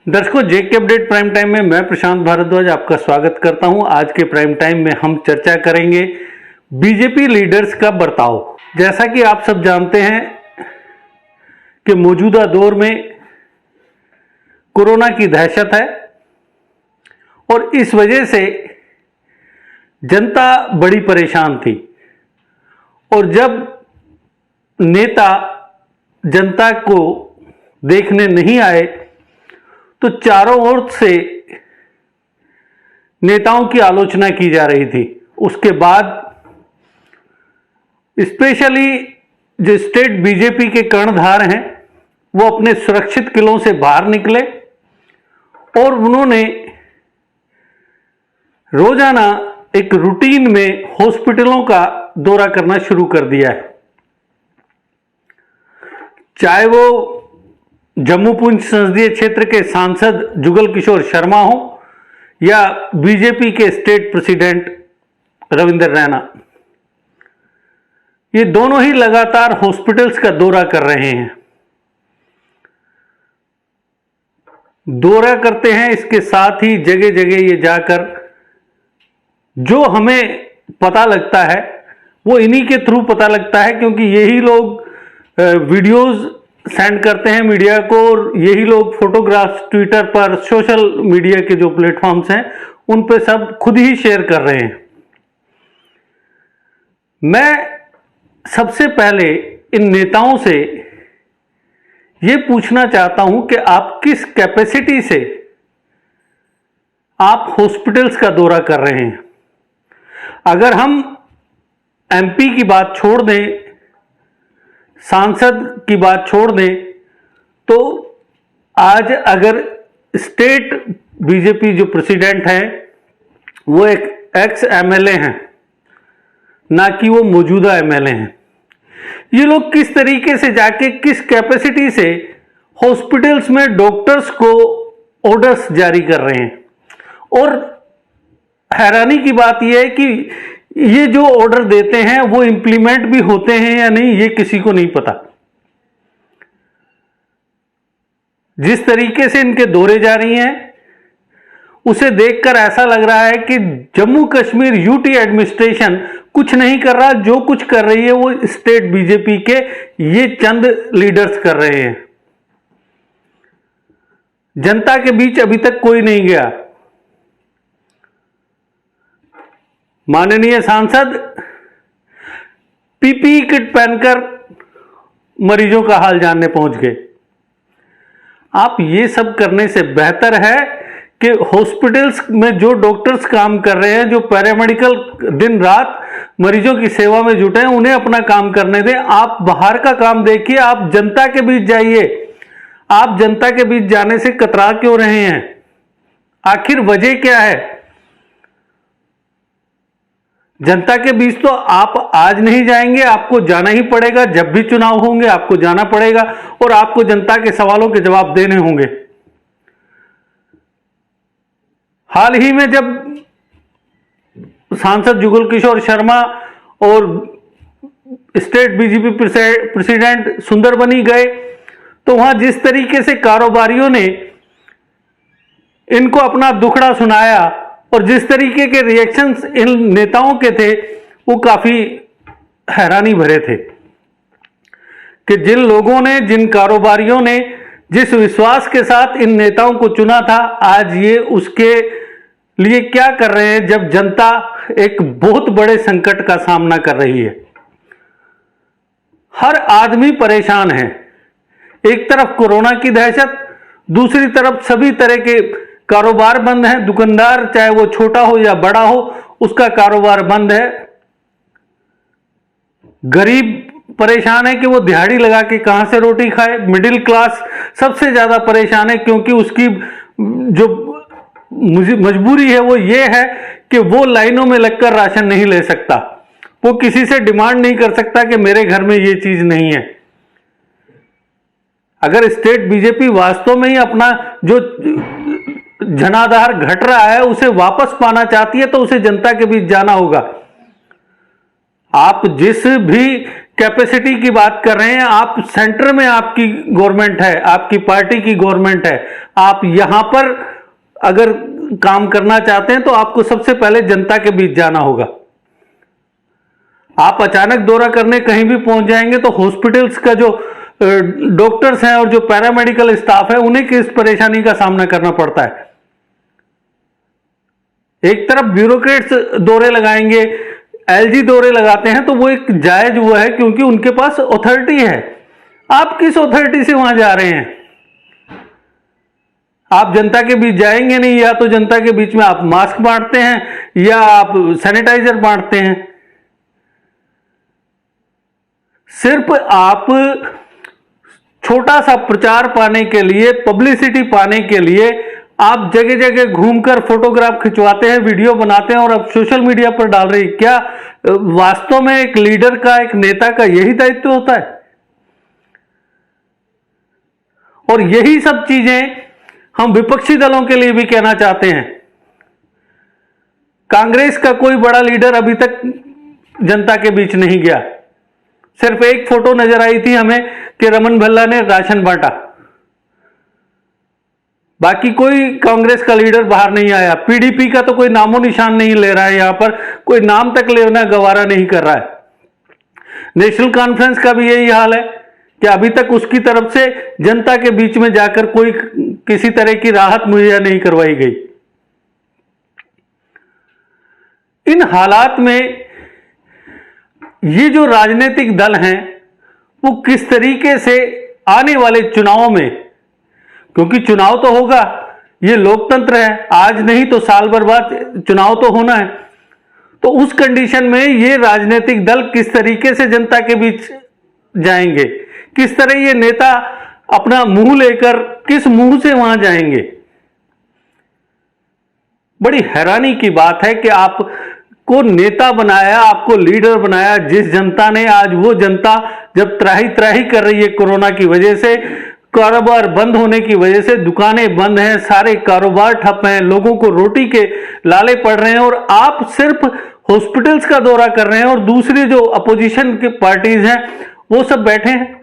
दर्शकों, जेके update prime time में मैं प्रशांत भारद्वाज आपका स्वागत करता हूं। आज के प्राइम टाइम में हम चर्चा करेंगे बीजेपी लीडर्स का बर्ताव। जैसा कि आप सब जानते हैं कि मौजूदा दौर में कोरोना की दहशत है और इस वजह से जनता बड़ी परेशान थी और जब नेता जनता को देखने नहीं आए तो चारों ओर से नेताओं की आलोचना की जा रही थी। उसके बाद स्पेशली जो स्टेट बीजेपी के कर्णधार हैं वो अपने सुरक्षित किलों से बाहर निकले और उन्होंने रोजाना एक रूटीन में हॉस्पिटलों का दौरा करना शुरू कर दिया है। चाहे वो जम्मू पुंछ संसदीय क्षेत्र के सांसद जुगल किशोर शर्मा हो या बीजेपी के स्टेट प्रेसिडेंट रविंद्र रैना, ये दोनों ही लगातार हॉस्पिटल्स का दौरा कर रहे हैं। दौरा करते हैं, इसके साथ ही जगह जगह ये जाकर जो हमें पता लगता है वो इन्हीं के थ्रू पता लगता है, क्योंकि यही लोग वीडियोस सेंड करते हैं मीडिया को और यही लोग फोटोग्राफ्स ट्विटर पर, सोशल मीडिया के जो प्लेटफॉर्म्स हैं उन पे सब खुद ही शेयर कर रहे हैं। मैं सबसे पहले इन नेताओं से ये पूछना चाहता हूं कि आप किस कैपेसिटी से आप हॉस्पिटल्स का दौरा कर रहे हैं। अगर हम एमपी की बात छोड़ दें, सांसद की बात छोड़ दें, तो आज अगर स्टेट बीजेपी जो प्रेसिडेंट हैं वो एक एक्स एमएलए हैं, ना कि वो मौजूदा एमएलए हैं। ये लोग किस तरीके से जाके किस कैपेसिटी से हॉस्पिटल्स में डॉक्टर्स को ऑर्डर्स जारी कर रहे हैं। और हैरानी की बात यह है कि ये जो ऑर्डर देते हैं वो इंप्लीमेंट भी होते हैं या नहीं, ये किसी को नहीं पता। जिस तरीके से इनके दौरे जा रही हैं उसे देखकर ऐसा लग रहा है कि जम्मू कश्मीर यूटी एडमिनिस्ट्रेशन कुछ नहीं कर रहा, जो कुछ कर रही है वो स्टेट बीजेपी के ये चंद लीडर्स कर रहे हैं। जनता के बीच अभी तक कोई नहीं गया। माननीय सांसद पीपीई किट पहनकर मरीजों का हाल जानने पहुंच गए। आप ये सब करने से बेहतर है कि हॉस्पिटल्स में जो डॉक्टर्स काम कर रहे हैं, जो पैरामेडिकल दिन रात मरीजों की सेवा में जुटे हैं, उन्हें अपना काम करने दें। आप बाहर का काम देखिए, आप जनता के बीच जाइए। आप जनता के बीच जाने से कतरा क्यों रहे हैं? आखिर वजह क्या है? जनता के बीच तो आप आज नहीं जाएंगे, आपको जाना ही पड़ेगा। जब भी चुनाव होंगे आपको जाना पड़ेगा और आपको जनता के सवालों के जवाब देने होंगे। हाल ही में जब सांसद जुगल किशोर शर्मा और स्टेट बीजेपी प्रेसिडेंट सुंदरबनी गए तो वहां जिस तरीके से कारोबारियों ने इनको अपना दुखड़ा सुनाया और जिस तरीके के रिएक्शंस इन नेताओं के थे वो काफी हैरानी भरे थे कि जिन लोगों ने, जिन कारोबारियों ने जिस विश्वास के साथ इन नेताओं को चुना था, आज ये उसके लिए क्या कर रहे हैं जब जनता एक बहुत बड़े संकट का सामना कर रही है। हर आदमी परेशान है। एक तरफ कोरोना की दहशत, दूसरी तरफ सभी तरह के कारोबार बंद है। दुकानदार चाहे वो छोटा हो या बड़ा हो, उसका कारोबार बंद है। गरीब परेशान है कि वो दिहाड़ी लगा के कहां से रोटी खाए। मिडिल क्लास सबसे ज्यादा परेशान है क्योंकि उसकी जो मजबूरी है वो ये है कि वो लाइनों में लगकर राशन नहीं ले सकता। वो किसी से डिमांड नहीं कर सकता कि मेरे घर में ये चीज नहीं है। अगर स्टेट बीजेपी वास्तव में ही अपना जो जनाधार घट रहा है उसे वापस पाना चाहती है तो उसे जनता के बीच जाना होगा। आप जिस भी कैपेसिटी की बात कर रहे हैं, आप सेंटर में आपकी गवर्नमेंट है, आपकी पार्टी की गवर्नमेंट है, आप यहां पर अगर काम करना चाहते हैं तो आपको सबसे पहले जनता के बीच जाना होगा। आप अचानक दौरा करने कहीं भी पहुंच जाएंगे तो हॉस्पिटल्स का जो डॉक्टर्स हैं और जो पैरामेडिकल स्टाफ है उन्हें किस परेशानी का सामना करना पड़ता है। एक तरफ ब्यूरोक्रेट्स दौरे लगाएंगे, एलजी दौरे लगाते हैं, तो वो एक जायज हुआ है क्योंकि उनके पास अथॉरिटी है। आप किस अथॉरिटी से वहां जा रहे हैं? आप जनता के बीच जाएंगे नहीं, या तो जनता के बीच में आप मास्क बांटते हैं या आप सैनिटाइजर बांटते हैं। सिर्फ आप छोटा सा प्रचार पाने के लिए, पब्लिसिटी पाने के लिए आप जगह जगह घूमकर फोटोग्राफ खिंचवाते हैं, वीडियो बनाते हैं और अब सोशल मीडिया पर डाल रहे हैं। क्या वास्तव में एक लीडर का, एक नेता का यही दायित्व होता है? और यही सब चीजें हम विपक्षी दलों के लिए भी कहना चाहते हैं। कांग्रेस का कोई बड़ा लीडर अभी तक जनता के बीच नहीं गया। सिर्फ एक फोटो नजर आई थी हमें कि रमन भल्ला ने राशन बांटा, बाकी कोई कांग्रेस का लीडर बाहर नहीं आया। पीडीपी का तो कोई नामो निशान नहीं ले रहा है, यहां पर कोई नाम तक लेना गवारा नहीं कर रहा है। नेशनल कॉन्फ्रेंस का भी यही हाल है कि अभी तक उसकी तरफ से जनता के बीच में जाकर कोई किसी तरह की राहत मुहैया नहीं करवाई गई। इन हालात में ये जो राजनीतिक दल हैं वो किस तरीके से आने वाले चुनावों में, क्योंकि चुनाव तो होगा, ये लोकतंत्र है, आज नहीं तो साल भर बाद चुनाव तो होना है, तो उस कंडीशन में ये राजनीतिक दल किस तरीके से जनता के बीच जाएंगे, किस तरह ये नेता अपना मुंह लेकर किस मुंह से वहां जाएंगे। बड़ी हैरानी की बात है कि आपको नेता बनाया, आपको लीडर बनाया, जिस जनता ने, आज वो जनता जब त्राही त्राही कर रही है कोरोना की वजह से, कारोबार बंद होने की वजह से, दुकानें बंद हैं, सारे कारोबार ठप हैं, लोगों को रोटी के लाले पड़ रहे हैं, और आप सिर्फ हॉस्पिटल्स का दौरा कर रहे हैं और दूसरी जो अपोजिशन की पार्टीज हैं वो सब बैठे हैं।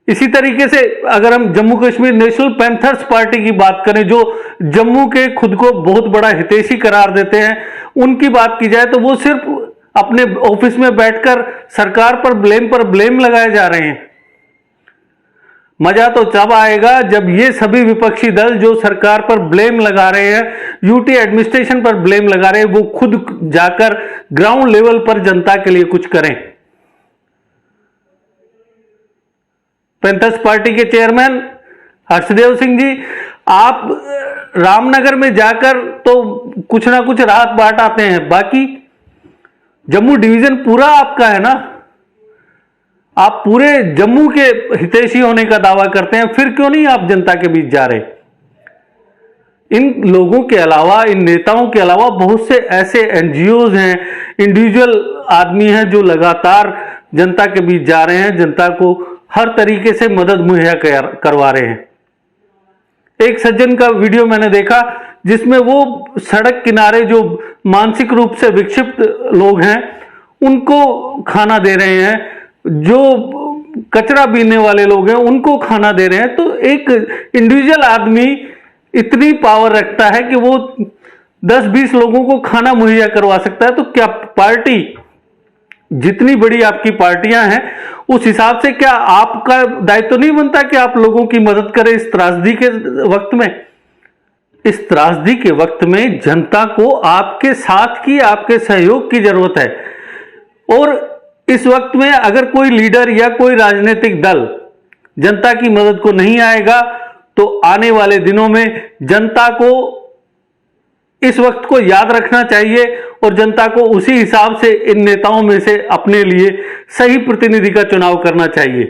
इसी तरीके से अगर हम Jammu Kashmir national panthers party की बात करें, जो जम्मू के खुद को बहुत बड़ा हितैषी करार देते हैं, उनकी बात की जाए तो वो सिर्फ अपने ऑफिस में बैठकर सरकार पर ब्लेम लगाए जा रहे हैं। मजा तो तब आएगा जब ये सभी विपक्षी दल जो सरकार पर ब्लेम लगा रहे हैं, यूटी एडमिनिस्ट्रेशन पर ब्लेम लगा रहे हैं, वो खुद जाकर ग्राउंड लेवल पर जनता के लिए कुछ करें। पैंथर्स पार्टी के चेयरमैन हर्षदेव सिंह जी, आप रामनगर में जाकर तो कुछ ना कुछ राहत बांट आते हैं, बाकी जम्मू डिवीजन पूरा आपका है ना, आप पूरे जम्मू के हितैषी होने का दावा करते हैं, फिर क्यों नहीं आप जनता के बीच जा रहे? इन लोगों के अलावा, इन नेताओं के अलावा बहुत से ऐसे एनजीओज हैं, इंडिविजुअल आदमी हैं जो लगातार जनता के बीच जा रहे हैं, जनता को हर तरीके से मदद मुहैया करवा रहे हैं। एक सज्जन का वीडियो मैंने देखा जिसमें वो सड़क किनारे जो मानसिक रूप से विक्षिप्त लोग हैं उनको खाना दे रहे हैं, जो कचरा बीनने वाले लोग हैं उनको खाना दे रहे हैं। तो एक इंडिविजुअल आदमी इतनी पावर रखता है कि वो 10-20 लोगों को खाना मुहैया करवा सकता है, तो क्या पार्टी, जितनी बड़ी आपकी पार्टियां हैं, उस हिसाब से क्या आपका दायित्व तो नहीं बनता कि आप लोगों की मदद करें इस त्रासदी के वक्त में? इस त्रासदी के वक्त में जनता को आपके साथ की, आपके सहयोग की जरूरत है। और इस वक्त में अगर कोई लीडर या कोई राजनीतिक दल जनता की मदद को नहीं आएगा तो आने वाले दिनों में जनता को इस वक्त को याद रखना चाहिए और जनता को उसी हिसाब से इन नेताओं में से अपने लिए सही प्रतिनिधि का चुनाव करना चाहिए।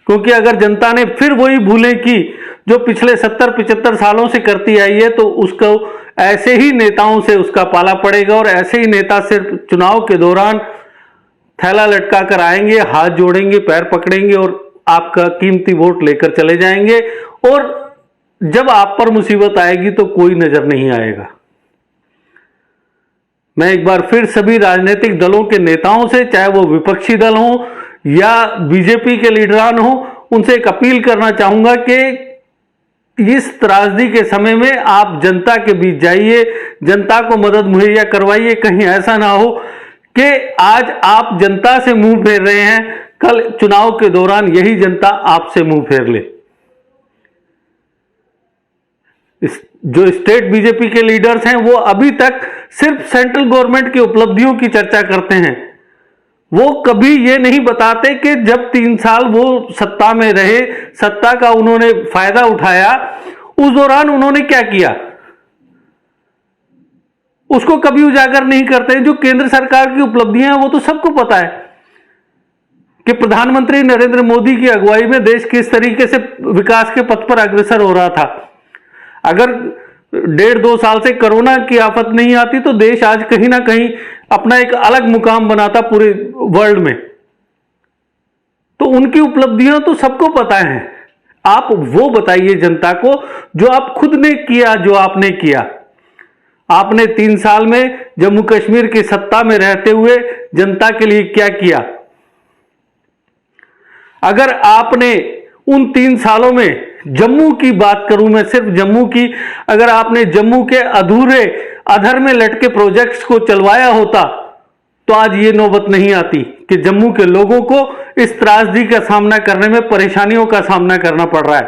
क्योंकि अगर जनता ने फिर वही भूलें की जो पिछले 70-75 सालों से करती आई है, तो उसको ऐसे ही नेताओं से उसका पाला पड़ेगा और ऐसे ही नेता सिर्फ चुनाव के दौरान थैला लटका कर आएंगे, हाथ जोड़ेंगे, पैर पकड़ेंगे और आपका कीमती वोट लेकर चले जाएंगे, और जब आप पर मुसीबत आएगी तो कोई नजर नहीं आएगा। मैं एक बार फिर सभी राजनीतिक दलों के नेताओं से, चाहे वो विपक्षी दल हो या बीजेपी के लीडरान हो, उनसे एक अपील करना चाहूंगा कि इस त्रासदी के समय में आप जनता के बीच जाइए, जनता को मदद मुहैया करवाइए। कहीं ऐसा ना हो कि आज आप जनता से मुंह फेर रहे हैं, कल चुनाव के दौरान यही जनता आपसे मुंह फेर ले। जो स्टेट बीजेपी के लीडर्स हैं वो अभी तक सिर्फ सेंट्रल गवर्नमेंट की उपलब्धियों की चर्चा करते हैं। वो कभी ये नहीं बताते कि जब 3 साल वो सत्ता में रहे, सत्ता का उन्होंने फायदा उठाया, उस दौरान उन्होंने क्या किया, उसको कभी उजागर नहीं करते। जो केंद्र सरकार की उपलब्धियां हैं वो तो सबको पता है कि प्रधानमंत्री नरेंद्र मोदी की अगुवाई में देश किस तरीके से विकास के पथ पर अग्रसर हो रहा था। अगर 1.5-2 साल से कोरोना की आफत नहीं आती तो देश आज कहीं ना कहीं अपना एक अलग मुकाम बनाता पूरे वर्ल्ड में। तो उनकी उपलब्धियां तो सबको पता है। आप वो बताइए जनता को जो आप खुद ने किया, जो आपने किया। आपने 3 साल में जम्मू कश्मीर की सत्ता में रहते हुए जनता के लिए क्या किया। अगर आपने उन 3 सालों में जम्मू की बात करूं मैं, सिर्फ जम्मू की, अगर आपने जम्मू के अधूरे अधर में लटके प्रोजेक्ट्स को चलवाया होता तो आज ये नौबत नहीं आती कि जम्मू के लोगों को इस त्रासदी का सामना करने में परेशानियों का सामना करना पड़ रहा है।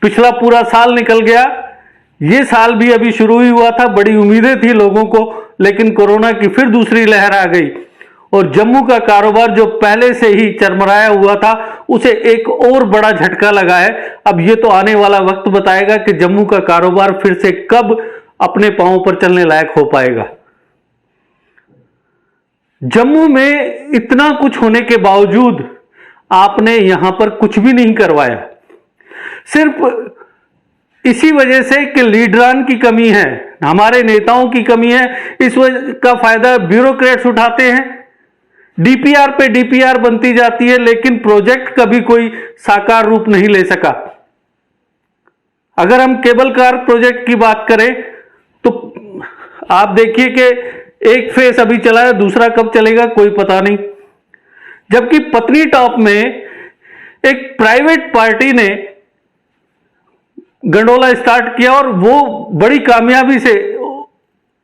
पिछला पूरा साल निकल गया, ये साल भी अभी शुरू ही हुआ था। बड़ी उम्मीदें थी लोगों को, लेकिन कोरोना की फिर दूसरी लहर आ गई और जम्मू का कारोबार जो पहले से ही चरमराया हुआ था उसे एक और बड़ा झटका लगा है। अब ये तो आने वाला वक्त बताएगा कि जम्मू का कारोबार फिर से कब अपने पांवों पर चलने लायक हो पाएगा। जम्मू में इतना कुछ होने के बावजूद आपने यहां पर कुछ भी नहीं करवाया, सिर्फ इसी वजह से कि लीडरान की कमी है, हमारे नेताओं की कमी है। इस वजह का फायदा ब्यूरोक्रेट्स उठाते हैं। डीपीआर पे डीपीआर बनती जाती है, लेकिन प्रोजेक्ट कभी कोई साकार रूप नहीं ले सका। अगर हम केबल कार प्रोजेक्ट की बात करें तो आप देखिए कि एक फेस अभी चला है, दूसरा कब चलेगा कोई पता नहीं। जबकि पत्नीटॉप में एक प्राइवेट पार्टी ने गंडोला स्टार्ट किया और वो बड़ी कामयाबी से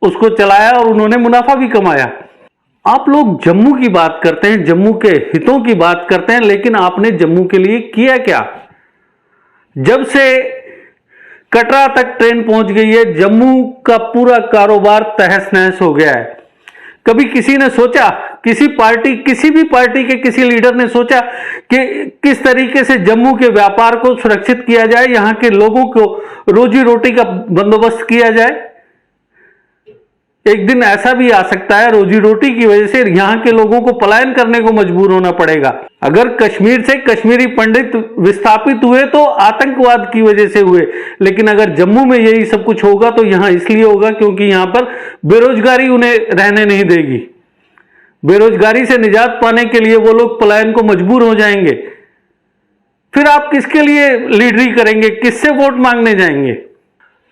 उसको चलाया और उन्होंने मुनाफा भी कमाया। आप लोग जम्मू की बात करते हैं, जम्मू के हितों की बात करते हैं, लेकिन आपने जम्मू के लिए किया क्या? जब से कटरा तक ट्रेन पहुंच गई है, जम्मू का पूरा कारोबार तहस नहस हो गया है। कभी किसी ने सोचा, किसी भी पार्टी के किसी लीडर ने सोचा कि किस तरीके से जम्मू के व्यापार को सुरक्षित किया जाए, यहां के लोगों को रोजी रोटी का बंदोबस्त किया जाए? एक दिन ऐसा भी आ सकता है रोजी रोटी की वजह से यहां के लोगों को पलायन करने को मजबूर होना पड़ेगा। अगर कश्मीर से कश्मीरी पंडित विस्थापित हुए तो आतंकवाद की वजह से हुए, लेकिन अगर जम्मू में यही सब कुछ होगा तो यहां इसलिए होगा क्योंकि यहां पर बेरोजगारी उन्हें रहने नहीं देगी। बेरोजगारी से निजात पाने के लिए वो लोग पलायन को मजबूर हो जाएंगे। फिर आप किसके लिए लीडरी करेंगे, किससे वोट मांगने जाएंगे?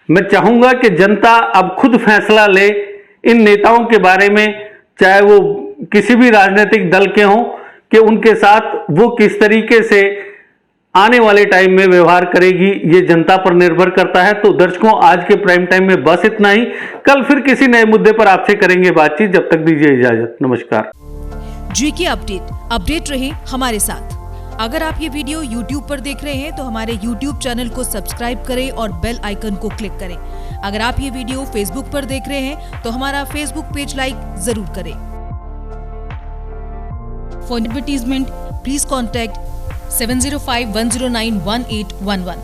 मैं चाहूंगा कि जनता अब खुद फैसला ले इन नेताओं के बारे में, चाहे वो किसी भी राजनीतिक दल के हों, कि उनके साथ वो किस तरीके से आने वाले टाइम में व्यवहार करेगी, ये जनता पर निर्भर करता है। तो दर्शकों, आज के प्राइम टाइम में बस इतना ही। कल फिर किसी नए मुद्दे पर आपसे करेंगे बातचीत। जब तक दीजिए इजाजत, नमस्कार। जीके अपडेट रहे हमारे साथ। अगर आप ये वीडियो YouTube पर देख रहे हैं तो हमारे YouTube चैनल को सब्सक्राइब करें और बेल आइकन को क्लिक करें। अगर आप ये वीडियो Facebook पर देख रहे हैं तो हमारा Facebook पेज लाइक जरूर करें। For advertisement please contact 7051091811।